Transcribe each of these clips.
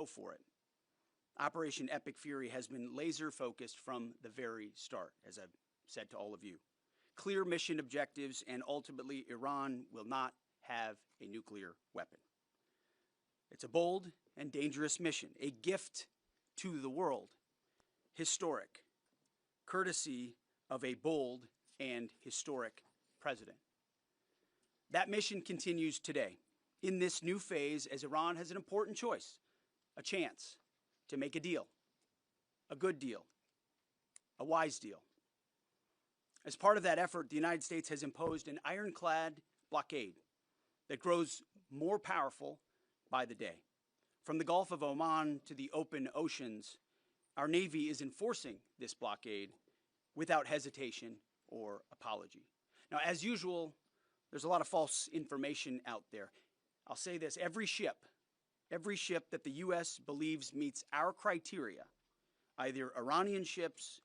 go for it. Operation Epic Fury has been laser focused from the very start, as I've said to all of you. Clear mission objectives, and ultimately Iran will not have a nuclear weapon. It's a bold and dangerous mission, a gift to the world, historic, courtesy of a bold and historic president. That mission continues today in this new phase as Iran has an important choice, a chance to make a deal, a good deal, a wise deal. As part of that effort, the United States has imposed an ironclad blockade that grows more powerful by the day. From the Gulf of Oman to the open oceans, our Navy is enforcing this blockade without hesitation or apology. Now, as usual, there's a lot of false information out there. I'll say this, every ship that the U.S. believes meets our criteria, either Iranian ships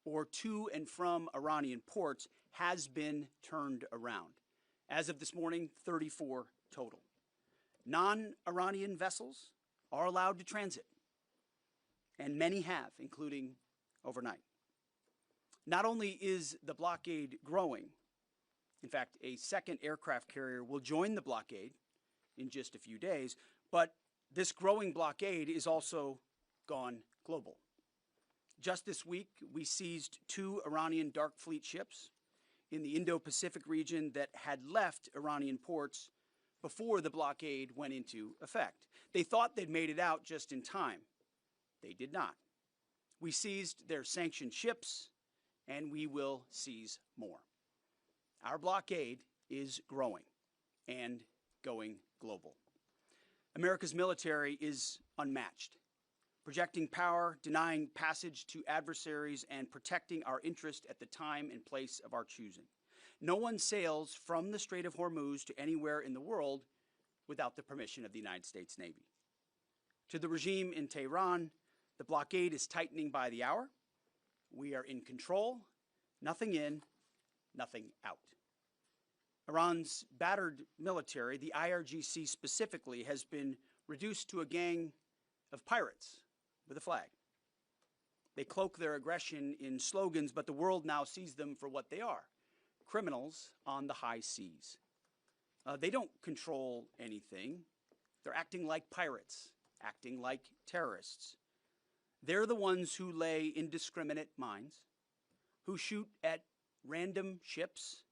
or to and from Iranian ports, has been turned around. As of this morning, 34 total. Non-Iranian vessels are allowed to transit, and many have, including overnight. Not only is the blockade growing, in fact, a second aircraft carrier will join the blockade in just a few days, but this growing blockade is also gone global. Just this week, we seized 2 Iranian dark fleet ships in the Indo-Pacific region that had left Iranian ports before the blockade went into effect. They thought they'd made it out just in time. They did not. We seized their sanctioned ships, and we will seize more. Our blockade is growing and going global. America's military is unmatched, projecting power, denying passage to adversaries, and protecting our interest at the time and place of our choosing. No one sails from the Strait of Hormuz to anywhere in the world without the permission of the United States Navy. To the regime in Tehran, the blockade is tightening by the hour. We are in control, nothing in, nothing out. Iran's battered military, the IRGC specifically, has been reduced to a gang of pirates with a flag. They cloak their aggression in slogans, but the world now sees them for what they are, criminals on the high seas. They don't control anything. They're acting like pirates, acting like terrorists. They're the ones who lay indiscriminate mines, who shoot at random ships,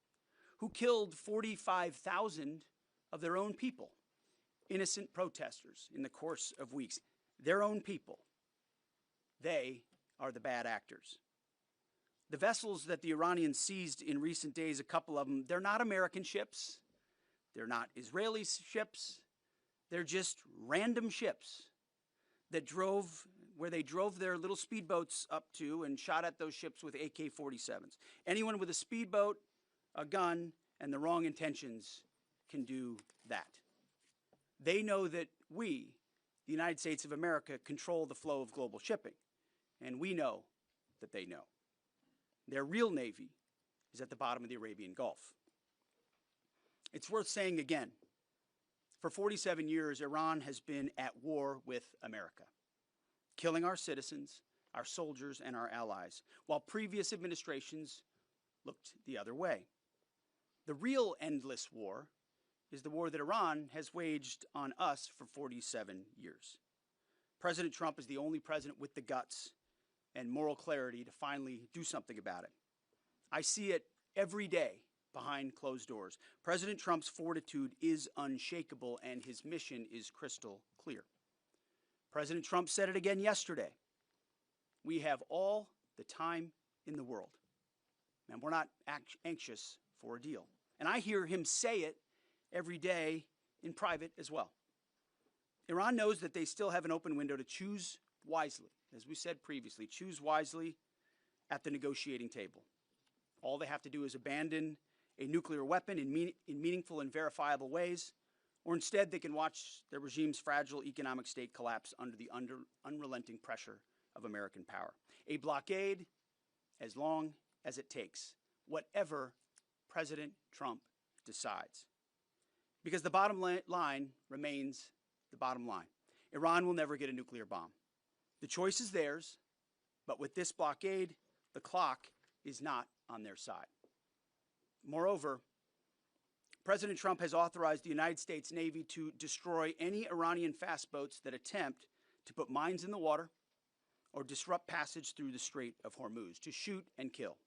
who killed 45,000 of their own people, innocent protesters in the course of weeks. Their own people. They are the bad actors. The vessels that the Iranians seized in recent days, a couple of them, they're not American ships. They're not Israeli ships. They're just random ships that where they drove their little speedboats up to and shot at those ships with AK-47s. Anyone with a speedboat, a gun, and the wrong intentions can do that. They know that we, the United States of America, control the flow of global shipping, and we know that they know. Their real navy is at the bottom of the Arabian Gulf. It's worth saying again, for 47 years, Iran has been at war with America, killing our citizens, our soldiers, and our allies, while previous administrations looked the other way. The real endless war is the war that Iran has waged on us for 47 years. President Trump is the only president with the guts and moral clarity to finally do something about it. I see it every day behind closed doors. President Trump's fortitude is unshakable, and his mission is crystal clear. President Trump said it again yesterday. We have all the time in the world, and we're not anxious for a deal. And I hear him say it every day in private as well. Iran knows that they still have an open window to choose wisely. As we said previously, choose wisely at the negotiating table. All they have to do is abandon a nuclear weapon in meaningful and verifiable ways, or instead they can watch their regime's fragile economic state collapse under the unrelenting pressure of American power. A blockade as long as it takes, whatever President Trump decides. Because the bottom line remains the bottom line. Iran will never get a nuclear bomb. The choice is theirs, but with this blockade, the clock is not on their side. Moreover, President Trump has authorized the United States Navy to destroy any Iranian fast boats that attempt to put mines in the water or disrupt passage through the Strait of Hormuz, to shoot and kill.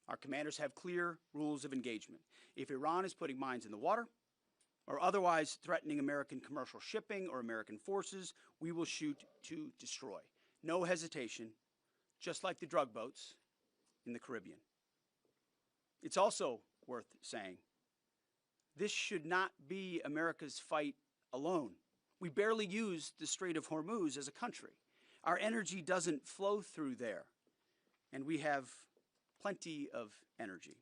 Our commanders have clear rules of engagement. If Iran is putting mines in the water or otherwise threatening American commercial shipping or American forces, we will shoot to destroy. No hesitation, just like the drug boats in the Caribbean. It's also worth saying, this should not be America's fight alone. We barely use the Strait of Hormuz as a country. Our energy doesn't flow through there, and we have plenty of energy.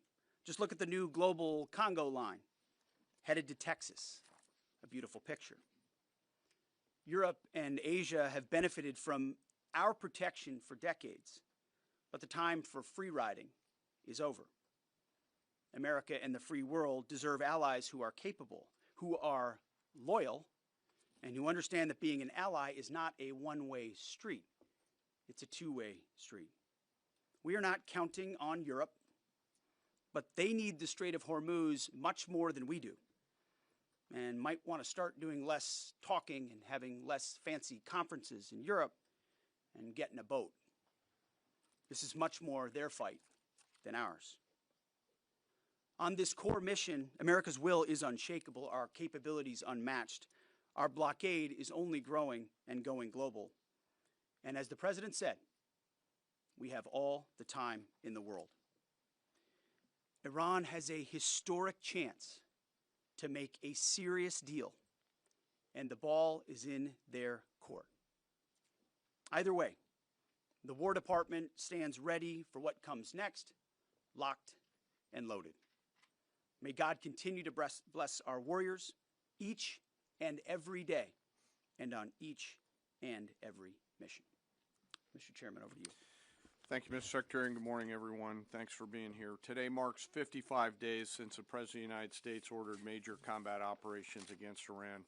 Just look at the new global Congo line headed to Texas, a beautiful picture. Europe and Asia have benefited from our protection for decades, but the time for free riding is over. America and the free world deserve allies who are capable, who are loyal, and who understand that being an ally is not a one-way street. It's a two-way street. We are not counting on Europe, but they need the Strait of Hormuz much more than we do, and might want to start doing less talking and having less fancy conferences in Europe and get in a boat. This is much more their fight than ours. On this core mission, America's will is unshakable, our capabilities unmatched. Our blockade is only growing and going global. And as the President said, we have all the time in the world. Iran has a historic chance to make a serious deal, and the ball is in their court. Either way, the War Department stands ready for what comes next, locked and loaded. May God continue to bless our warriors each and every day and on each and every mission. Mr. Chairman, over to you. Thank you, Mr. Secretary, and good morning, everyone. Thanks for being here. Today marks 55 days since the President of the United States ordered major combat operations against Iran.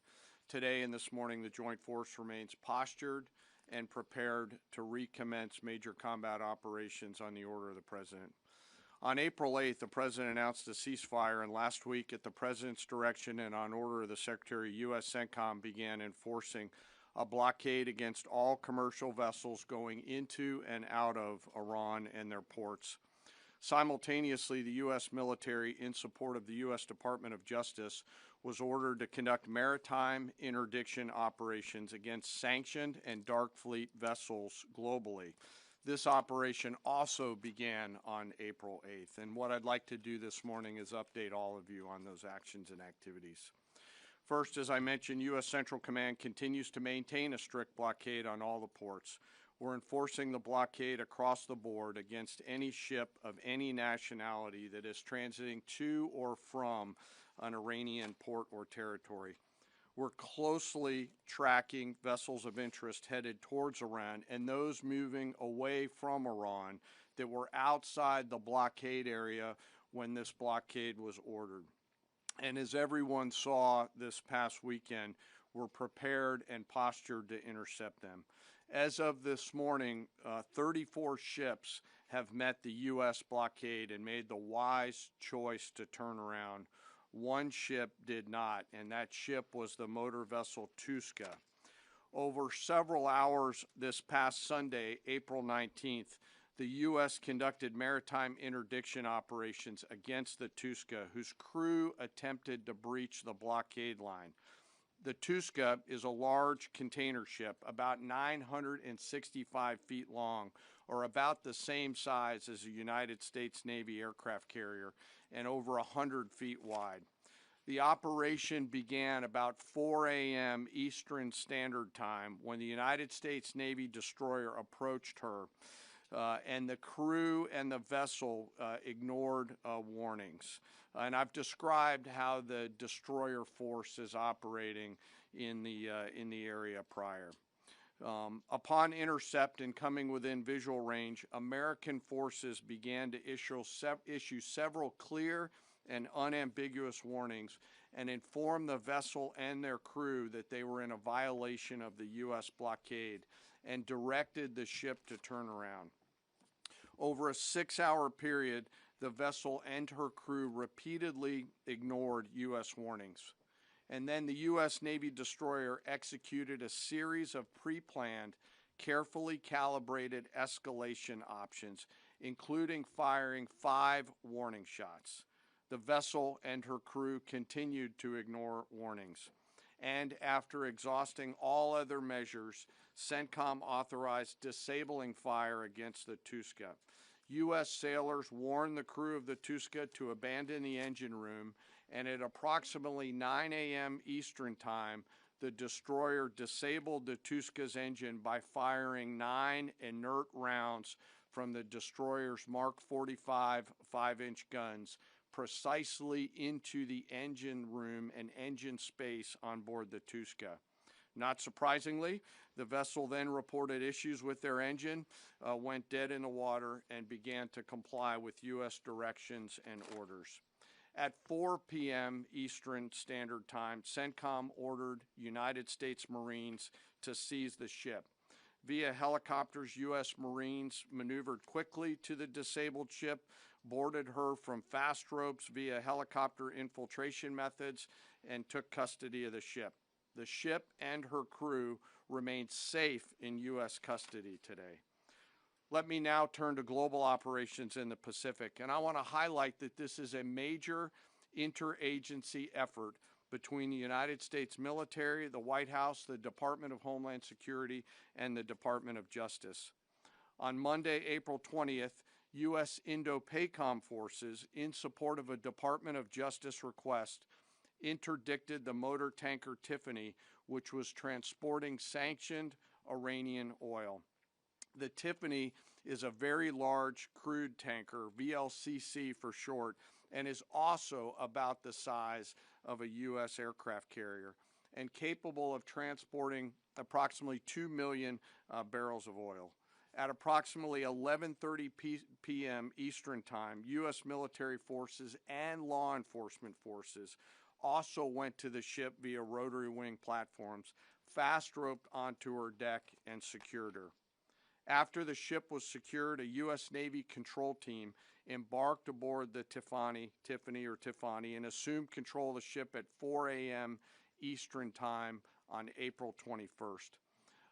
Today and this morning, the Joint Force remains postured and prepared to recommence major combat operations on the order of the President. On April 8th, the President announced a ceasefire, and last week, at the President's direction and on order of the Secretary, U.S. CENTCOM began enforcing a blockade against all commercial vessels going into and out of Iran and their ports. Simultaneously, the U.S. military, in support of the U.S. Department of Justice, was ordered to conduct maritime interdiction operations against sanctioned and dark fleet vessels globally. This operation also began on April 8th, and what I'd like to do this morning is update all of you on those actions and activities. First, as I mentioned, U.S. Central Command continues to maintain a strict blockade on all the ports. We're enforcing the blockade across the board against any ship of any nationality that is transiting to or from an Iranian port or territory. We're closely tracking vessels of interest headed towards Iran and those moving away from Iran that were outside the blockade area when this blockade was ordered. And as everyone saw this past weekend, we're prepared and postured to intercept them. As of this morning, 34 ships have met the U.S. blockade and made the wise choice to turn around. One ship did not, and that ship was the motor vessel Tuska. Over several hours this past Sunday, April 19th, the U.S. conducted maritime interdiction operations against the Tuska, whose crew attempted to breach the blockade line. The Tuska is a large container ship, about 965 feet long, or about the same size as a United States Navy aircraft carrier, and over 100 feet wide. The operation began about 4 a.m. Eastern Standard Time when the United States Navy destroyer approached her, and the crew and the vessel ignored warnings. And I've described how the destroyer force is operating in the area prior. Upon intercept and coming within visual range, American forces began to issue several clear and unambiguous warnings and informed the vessel and their crew that they were in a violation of the U.S. blockade and directed the ship to turn around. Over a 6-hour period, the vessel and her crew repeatedly ignored U.S. warnings. And then the U.S. Navy destroyer executed a series of pre-planned, carefully calibrated escalation options, including firing 5 warning shots. The vessel and her crew continued to ignore warnings. And after exhausting all other measures, CENTCOM authorized disabling fire against the Tuska. U.S. sailors warned the crew of the Tuska to abandon the engine room, and at approximately 9 a.m. Eastern Time, the destroyer disabled the Tuska's engine by firing 9 inert rounds from the destroyer's Mark 45 5-inch guns precisely into the engine room and engine space on board the Tuska. Not surprisingly, the vessel then reported issues with their engine, went dead in the water, and began to comply with U.S. directions and orders. At 4 p.m. Eastern Standard Time, CENTCOM ordered United States Marines to seize the ship. Via helicopters, U.S. Marines maneuvered quickly to the disabled ship, boarded her from fast ropes via helicopter infiltration methods, and took custody of the ship. The ship and her crew remain safe in U.S. custody today. Let me now turn to global operations in the Pacific, and I want to highlight that this is a major interagency effort between the United States military, the White House, the Department of Homeland Security, and the Department of Justice. On Monday, April 20th, U.S. Indo-PACOM forces, in support of a Department of Justice request, interdicted the motor tanker Tiffany, which was transporting sanctioned Iranian oil. The Tiffany is a very large crude tanker, VLCC for short, and is also about the size of a U.S. aircraft carrier and capable of transporting approximately 2 million barrels of oil. At approximately 11:30 p.m. Eastern Time, U.S. military forces and law enforcement forces also went to the ship via rotary wing platforms, fast roped onto her deck, and secured her. After the ship was secured, a U.S. Navy control team embarked aboard the Tiffany, and assumed control of the ship at 4 a.m. Eastern Time on April 21st.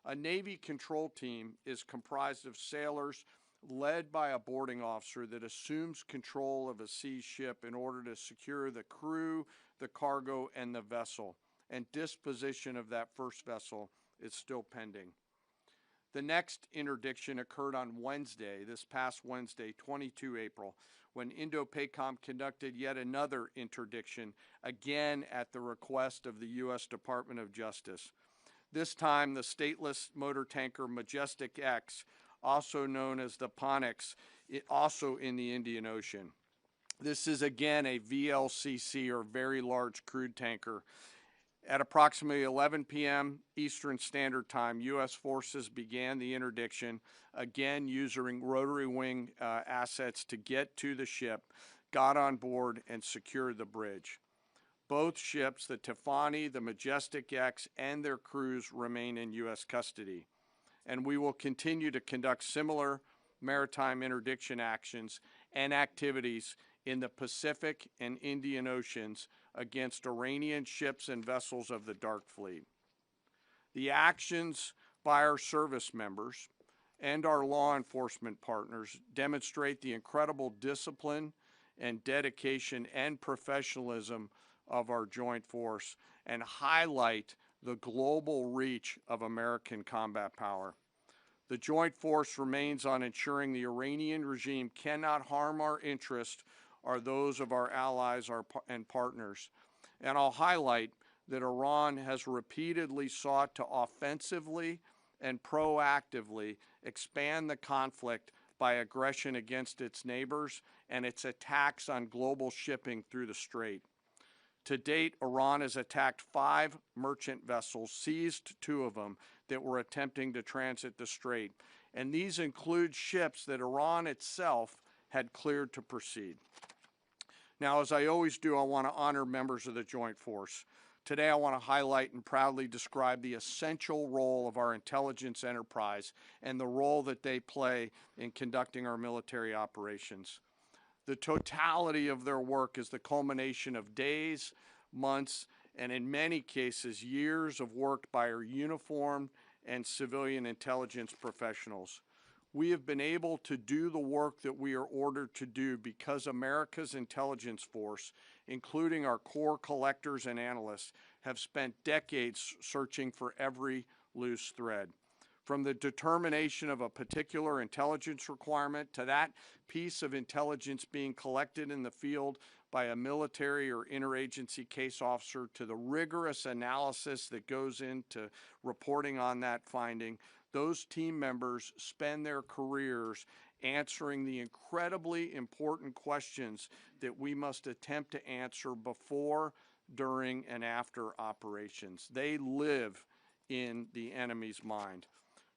A Navy control team is comprised of sailors led by a boarding officer that assumes control of a seized ship in order to secure the crew, the cargo, and the vessel, and disposition of that first vessel is still pending. The next interdiction occurred on Wednesday, this past Wednesday, 22 April, when Indo-PACOM conducted yet another interdiction, again at the request of the U.S. Department of Justice. This time, the stateless motor tanker Majestic X, also known as the Ponix, also in the Indian Ocean. This is again a VLCC, or very large crude tanker. At approximately 11 p.m. Eastern Standard Time, U.S. forces began the interdiction, again using rotary wing assets to get to the ship, got on board, and secured the bridge. Both ships, the Tiffany, the Majestic X, and their crews remain in U.S. custody. And we will continue to conduct similar maritime interdiction actions and activities in the Pacific and Indian Oceans against Iranian ships and vessels of the Dark Fleet. The actions by our service members and our law enforcement partners demonstrate the incredible discipline and dedication and professionalism of our joint force and highlight the global reach of American combat power. The joint force remains on ensuring the Iranian regime cannot harm our interests or those of our allies and partners. And I'll highlight that Iran has repeatedly sought to offensively and proactively expand the conflict by aggression against its neighbors and its attacks on global shipping through the Strait. To date, Iran has attacked 5 merchant vessels, seized 2 of them that were attempting to transit the Strait, and these include ships that Iran itself had cleared to proceed. Now, as I always do, I want to honor members of the Joint Force. Today, I want to highlight and proudly describe the essential role of our intelligence enterprise and the role that they play in conducting our military operations. The totality of their work is the culmination of days, months, and in many cases, years of work by our uniformed and civilian intelligence professionals. We have been able to do the work that we are ordered to do because America's intelligence force, including our core collectors and analysts, have spent decades searching for every loose thread. From the determination of a particular intelligence requirement to that piece of intelligence being collected in the field by a military or interagency case officer, to the rigorous analysis that goes into reporting on that finding, those team members spend their careers answering the incredibly important questions that we must attempt to answer before, during, and after operations. They live in the enemy's mind.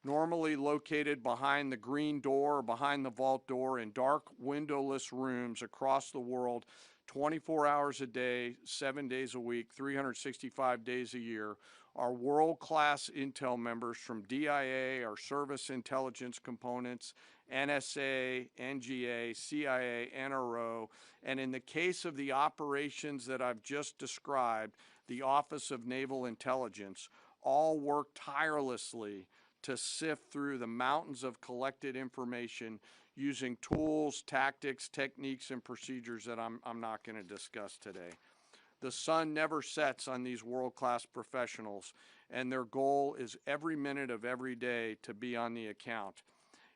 Normally located behind the green door or behind the vault door in dark, windowless rooms across the world, 24 hours a day, 7 days a week, 365 days a year, our world-class intel members from DIA, our service intelligence components, NSA, NGA, CIA, NRO, and in the case of the operations that I've just described, the Office of Naval Intelligence, all work tirelessly to sift through the mountains of collected information using tools, tactics, techniques, and procedures that I'm not going to discuss today. The sun never sets on these world-class professionals, and their goal is every minute of every day to be on the account.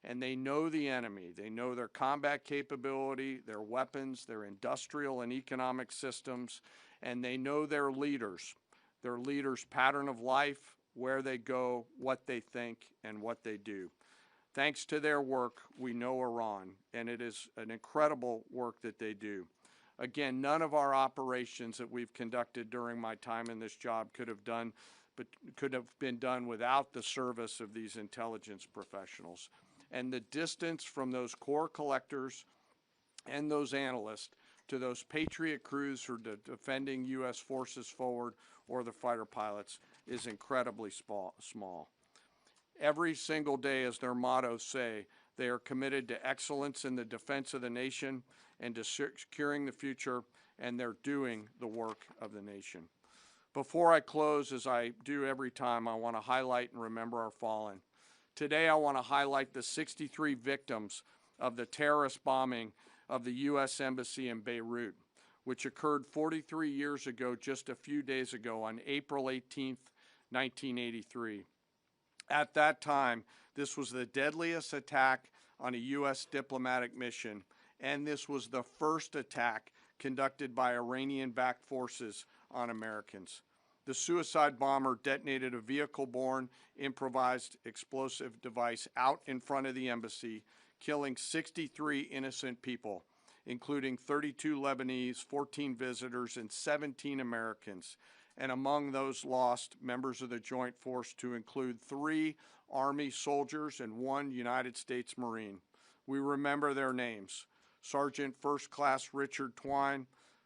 And they know the enemy. They know their combat capability, their weapons, their industrial and economic systems, and they know their leaders' pattern of life, where they go, what they think, and what they do. Thanks to their work, we know Iran, and it is an incredible work that they do. Again, none of our operations that we've conducted during my time in this job could have been done without the service of these intelligence professionals. And the distance from those core collectors and those analysts to those Patriot crews who are defending U.S. forces forward or the fighter pilots is incredibly small. Every single day, as their mottos say, they are committed to excellence in the defense of the nation and to securing the future, and they're doing the work of the nation. Before I close, as I do every time, I want to highlight and remember our fallen. Today, I want to highlight the 63 victims of the terrorist bombing of the U.S. Embassy in Beirut, which occurred 43 years ago, just a few days ago, on April 18th, 1983. At that time, this was the deadliest attack on a U.S. diplomatic mission, and this was the first attack conducted by Iranian-backed forces on Americans. The suicide bomber detonated a vehicle-borne improvised explosive device out in front of the embassy, killing 63 innocent people, including 32 Lebanese, 14 visitors, and 17 Americans. And among those lost, members of the Joint Force to include 3 Army soldiers and 1 United States Marine. We remember their names: Sergeant First Class Richard Twine,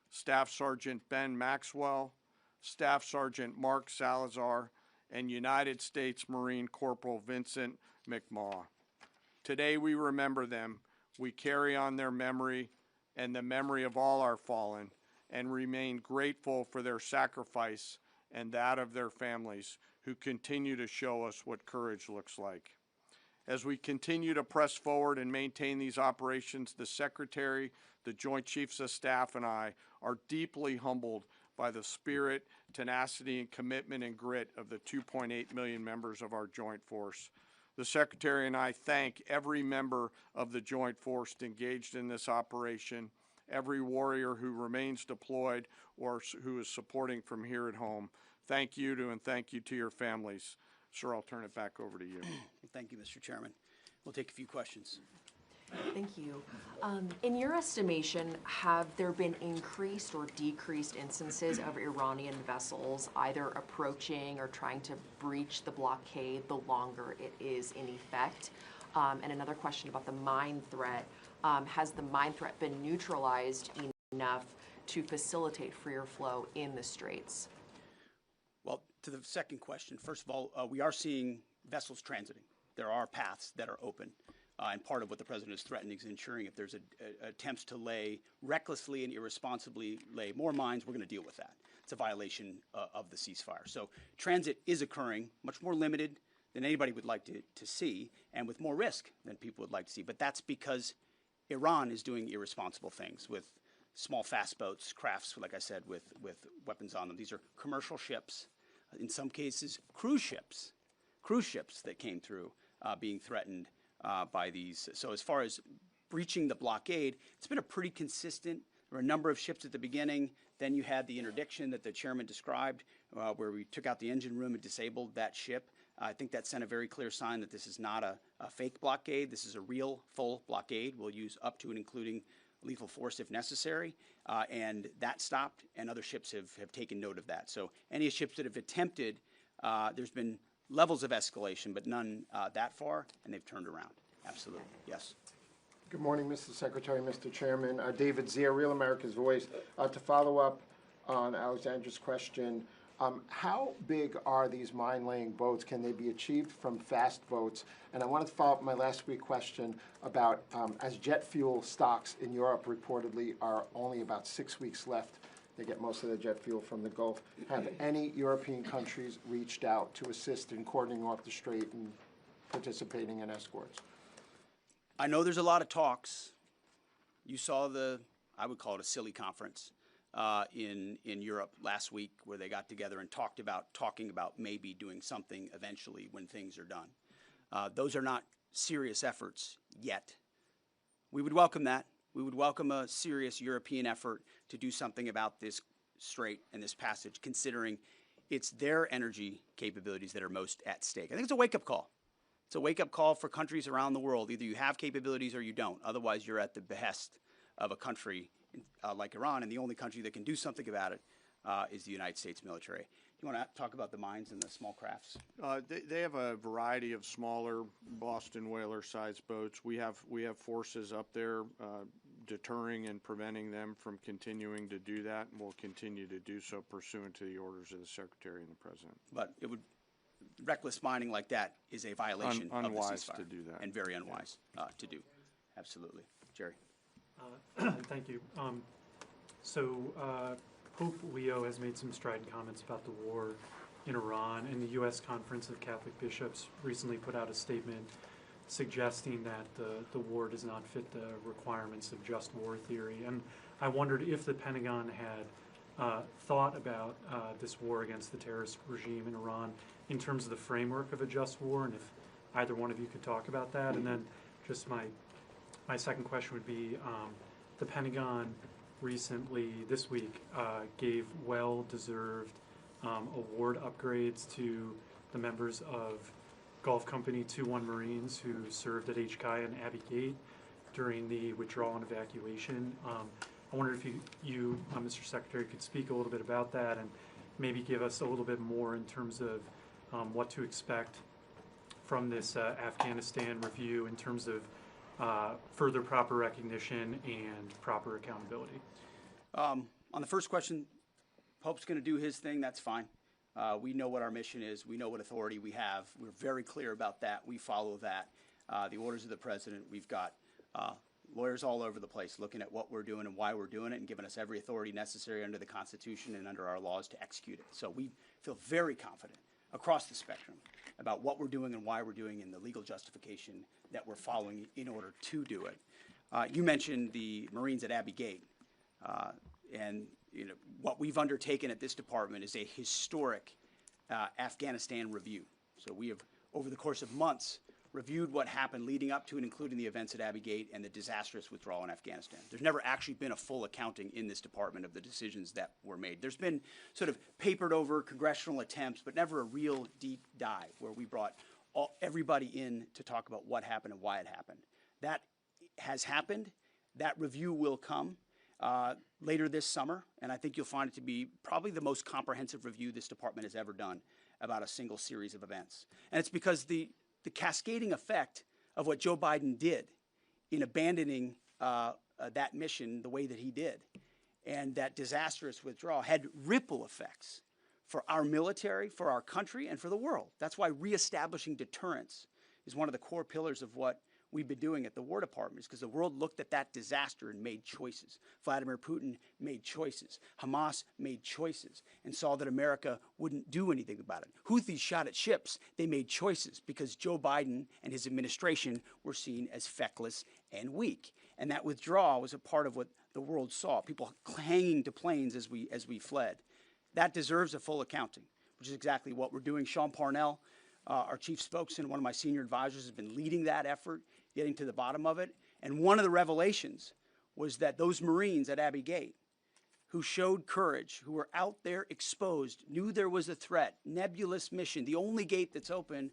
Staff Sergeant Ben Maxwell, Staff Sergeant Mark Salazar, and United States Marine Corporal Vincent McMaw. Today we remember them. We carry on their memory and the memory of all our fallen, and remain grateful for their sacrifice and that of their families, who continue to show us what courage looks like. As we continue to press forward and maintain these operations, the Secretary, the Joint Chiefs of Staff, and I are deeply humbled by the spirit, tenacity, and commitment and grit of the 2.8 million members of our Joint Force. The Secretary and I thank every member of the Joint Force engaged in this operation, every warrior who remains deployed or who is supporting from here at home. Thank you to, and thank you to your families. Sir, I'll turn it back over to you. Thank you, Mr. Chairman. We'll take a few questions. Thank you. In your estimation, have there been increased or decreased instances of Iranian vessels either approaching or trying to breach the blockade the longer it is in effect? And another question about the mine threat. Has the mine threat been neutralized enough to facilitate freer flow in the straits? Well, to the second question, first of all, we are seeing vessels transiting. There are paths that are open. And part of what the president is threatening is ensuring if there's attempts to recklessly and irresponsibly lay more mines, we're going to deal with that. It's a violation of the ceasefire. So transit is occurring, much more limited than anybody would like to see, and with more risk than people would like to see. But that's because Iran is doing irresponsible things with small fast boats, crafts, like I said, with weapons on them. These are commercial ships, in some cases cruise ships that came through being threatened by these. So as far as breaching the blockade, it's been a pretty consistent. There were a number of ships at the beginning. Then you had the interdiction that the chairman described, where we took out the engine room and disabled that ship. I think that sent a very clear sign that this is not a fake blockade. This is a real, full blockade. We'll use up to and including lethal force if necessary. And that stopped, and other ships have taken note of that. So any ships that have attempted, there's been levels of escalation, but none that far, and they've turned around. Absolutely. Yes. Good morning, Mr. Secretary, Mr. Chairman. David Zier, Real America's Voice. To follow up on Alexandra's question, how big are these mine-laying boats? Can they be achieved from fast boats? And I wanted to follow up my last week question about as jet fuel stocks in Europe reportedly are only about 6 weeks left. They get most of their jet fuel from the Gulf. Have any European countries reached out to assist in cordoning off the strait and participating in escorts? I know there's a lot of talks. You saw I would call it a silly conference in Europe last week where they got together and talking about maybe doing something eventually when things are done. Those are not serious efforts yet. We would welcome that. We would welcome a serious European effort to do something about this strait and this passage, considering it's their energy capabilities that are most at stake. I think it's a wake-up call. It's a wake-up call for countries around the world. Either you have capabilities or you don't. Otherwise, you're at the behest of a country like Iran, and the only country that can do something about it is the United States military. You want to talk about the mines and the small crafts? They have a variety of smaller Boston whaler-sized boats. We have forces up there deterring and preventing them from continuing to do that, and we'll continue to do so pursuant to the orders of the Secretary and the President. But reckless mining like that is a violation of the ceasefire. Unwise to do that. And very unwise to do. Absolutely. Jerry. Thank you. Pope Leo has made some strident comments about the war in Iran, and the U.S. Conference of Catholic Bishops recently put out a statement suggesting that the war does not fit the requirements of just war theory. And I wondered if the Pentagon had thought about this war against the terrorist regime in Iran in terms of the framework of a just war, and if either one of you could talk about that. And then just my second question would be, the Pentagon recently, this week, gave well-deserved award upgrades to the members of Gulf Company 2-1 Marines who served at HKI and Abbey Gate during the withdrawal and evacuation. I wonder if you Mr. Secretary, could speak a little bit about that and maybe give us a little bit more in terms of what to expect from this Afghanistan review in terms of further proper recognition and proper accountability. On the first question, Pope's going to do his thing. That's fine. We know what our mission is. We know what authority we have. We're very clear about that. We follow that. The orders of the president. We've got lawyers all over the place looking at what we're doing and why we're doing it and giving us every authority necessary under the Constitution and under our laws to execute it. So we feel very confident across the spectrum about what we're doing and why we're doing and the legal justification that we're following in order to do it. You mentioned the Marines at Abbey Gate. And what we've undertaken at this department is a historic Afghanistan review. So we have, over the course of months, reviewed what happened leading up to and including the events at Abbey Gate and the disastrous withdrawal in Afghanistan. There's never actually been a full accounting in this department of the decisions that were made. There's been sort of papered over congressional attempts, but never a real deep dive where we brought everybody in to talk about what happened and why it happened. That has happened. That review will come later this summer, and I think you'll find it to be probably the most comprehensive review this department has ever done about a single series of events. And it's because the cascading effect of what Joe Biden did in abandoning that mission the way that he did and that disastrous withdrawal had ripple effects for our military, for our country, and for the world. That's why reestablishing deterrence is one of the core pillars of what we've been doing at the War Department, because the world looked at that disaster and made choices. Vladimir Putin made choices. Hamas made choices and saw that America wouldn't do anything about it. Houthis shot at ships. They made choices because Joe Biden and his administration were seen as feckless and weak. And that withdrawal was a part of what the world saw, people hanging to planes as we fled. That deserves a full accounting, which is exactly what we're doing. Sean Parnell, our chief spokesman, one of my senior advisors, has been leading that effort, getting to the bottom of it. And one of the revelations was that those Marines at Abbey Gate who showed courage, who were out there exposed, knew there was a threat, nebulous mission, the only gate that's open,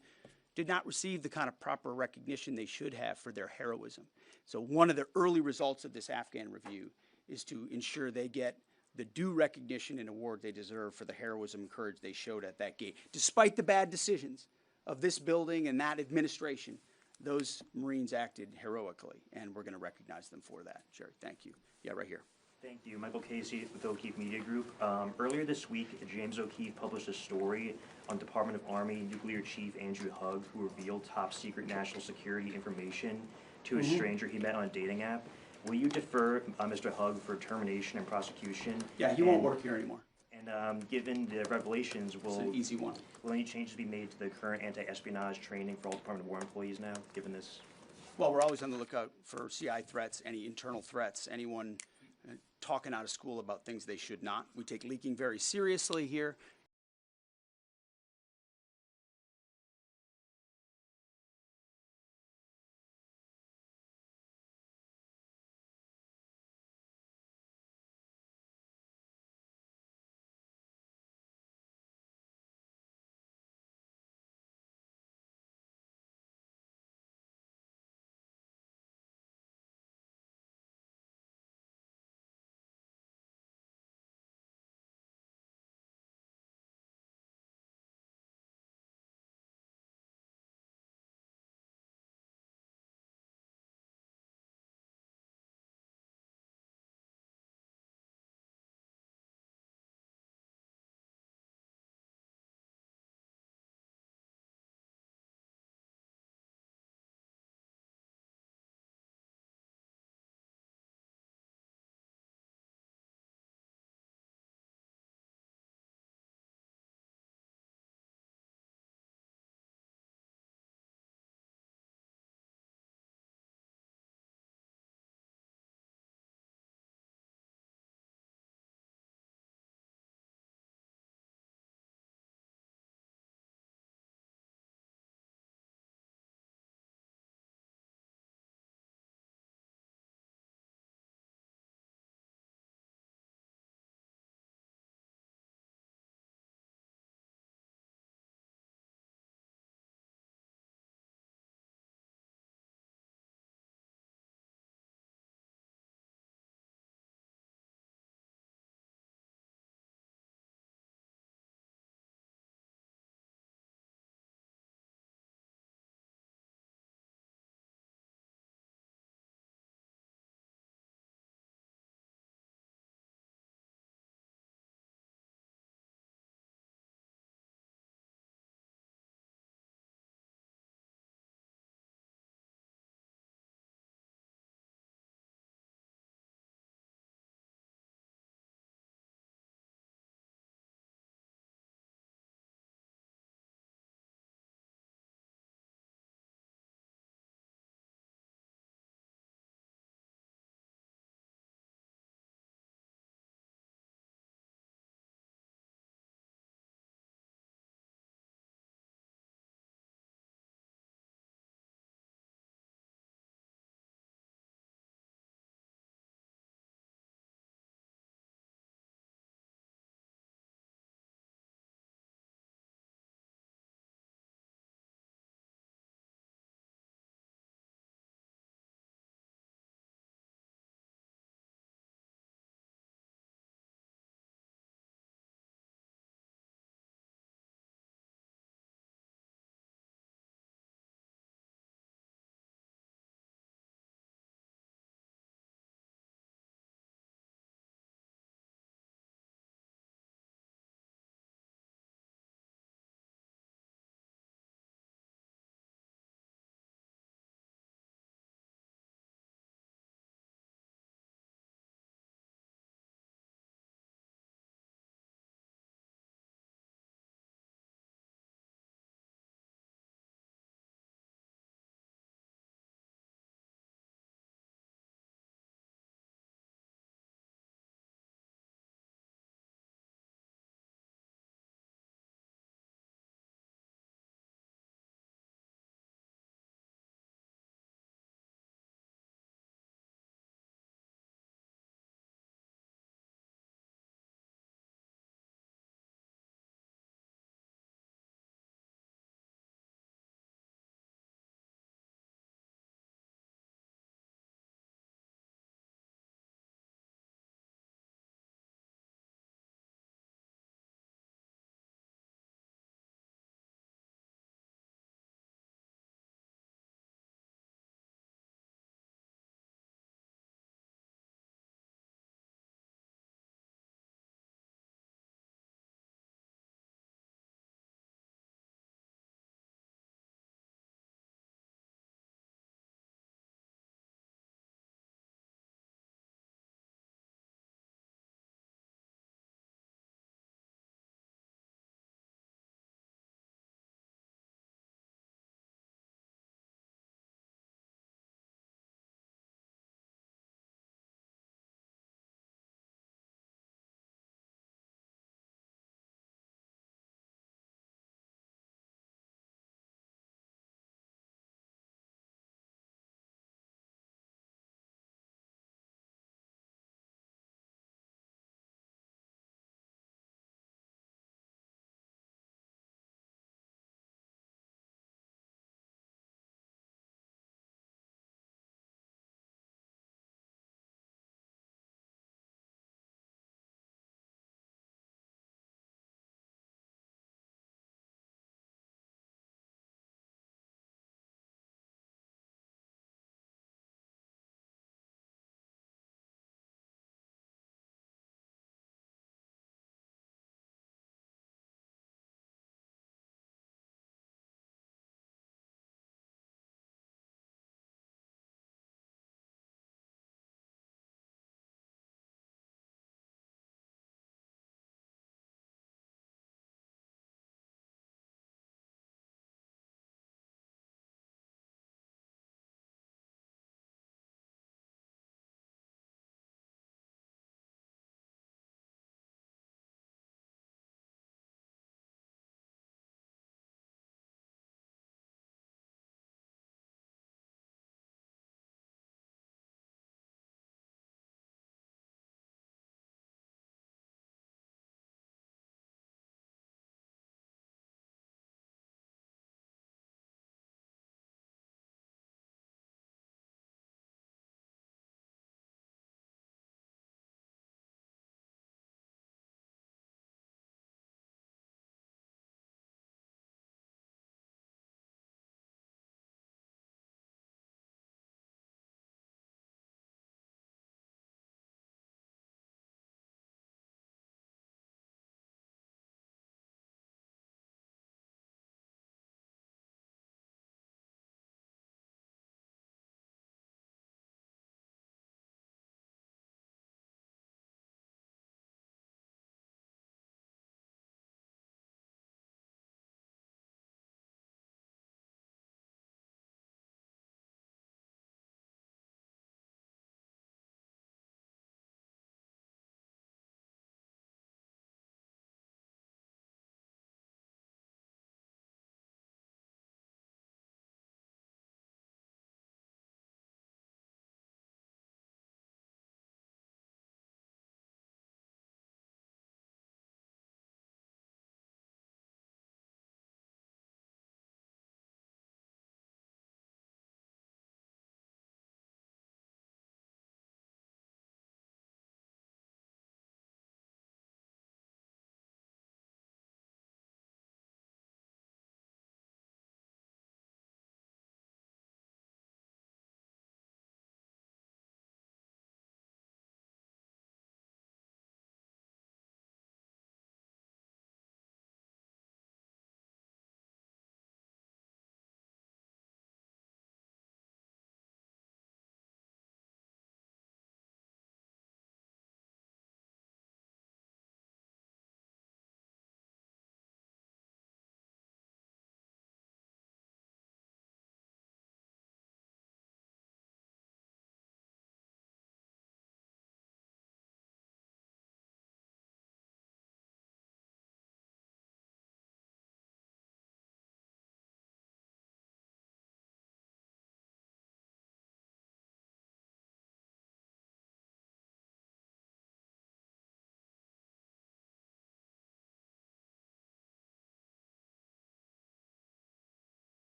did not receive the kind of proper recognition they should have for their heroism. So one of the early results of this Afghan review is to ensure they get the due recognition and award they deserve for the heroism and courage they showed at that gate. Despite the bad decisions of this building and that administration, those Marines acted heroically, and we're going to recognize them for that. Jerry, thank you. Yeah, right here. Thank you. Michael Casey with O'Keefe Media Group. Earlier this week, James O'Keefe published a story on Department of Army Nuclear Chief Andrew Hugg, who revealed top-secret national security information to a stranger he met on a dating app. Will you defer Mr. Hugg for termination and prosecution? Yeah, he won't work here anymore. And given the revelations, It's an easy one. will any changes be made to the current anti-espionage training for all Department of War employees now, given this? Well, we're always on the lookout for CI threats, any internal threats, anyone talking out of school about things they should not. We take leaking very seriously here.